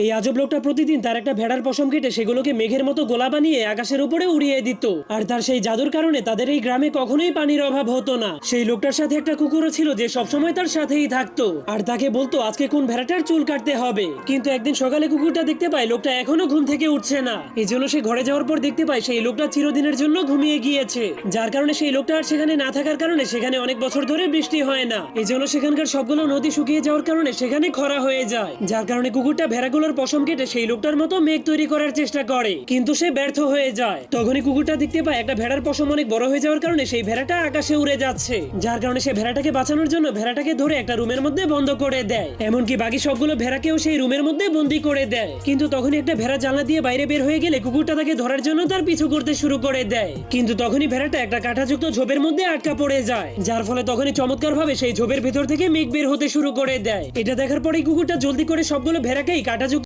এই আজব লোকটা প্রতিদিন তার একটা ভেড়ার পশম কেটে সেগুলোকে মেঘের মতো গোলা বানিয়ে আকাশের উপরে উড়িয়ে দিত। আর তার সেই জাদুর কারণে তাদের এই গ্রামে কখনোই পানির অভাব হতো না। সেই লোকটার সাথে একটা কুকুরও ছিল যে সবসময় তার সাথেই থাকতো আর তাকে বলতো আজকে কোন ভেড়াটার চুল কাটতে হবে। কিন্তু একদিন সকালে কুকুরটা দেখতে পায় লোকটা এখনো ঘুম থেকে উঠছে না। এই জন্য সে ঘরে যাওয়ার পর দেখতে পায় সেই লোকটা চিরদিনের জন্য ঘুমিয়ে গিয়েছে। যার কারণে সেই লোকটা আর সেখানে না থাকার কারণে সেখানে অনেক বছর ধরে বৃষ্টি হয় না। এই জন্য সেখানকার সবগুলো নদী শুকিয়ে যাওয়ার কারণে সেখানে খরা হয়ে যায়। যার কারণে কুকুরটা ভেড়াগুলোর পশম কেটে সেই লোকটার মতো মেঘ তৈরি করার চেষ্টা করে, কিন্তু সে ব্যর্থ হয়ে যায়। তখনই কুকুরটা দেখতে পায় একটা ভেড়ার পশম অনেক বড় হয়ে যাওয়ার কারণে সেই ভেড়াটা আকাশে উড়ে যাচ্ছে। যার কারণে সে ভেড়াটাকে বাঁচানোর জন্য ভেড়াটাকে ধরে একটা রুমের মধ্যে বন্ধ করে দেয়। এমনকি বাকি সবগুলো ভেড়াকেও সেই রুমের মধ্যে বন্দি করে দেয়। কিন্তু তখনই একটা ভেড়া জানলা দিয়ে বাইরে বের হয়ে গেলে কুকুরটা তাকে ধরার জন্য তার পিছু করতে শুরু করে দেয়। কিন্তু তখনই ভেড়াটা একটা কাঁটাযুক্ত ঝোপের মধ্যে আটকা পড়ে যায়। যার ফলে তখনই চমৎকার ভাবে সেই ঝোপের ভেতর থেকে মেঘ বের হতে শুরু করে দেয়। এটা দেখার পরেই কুকুরটা জলদি করে সবগুলো ভেড়াকেই কাঁটাযুক্ত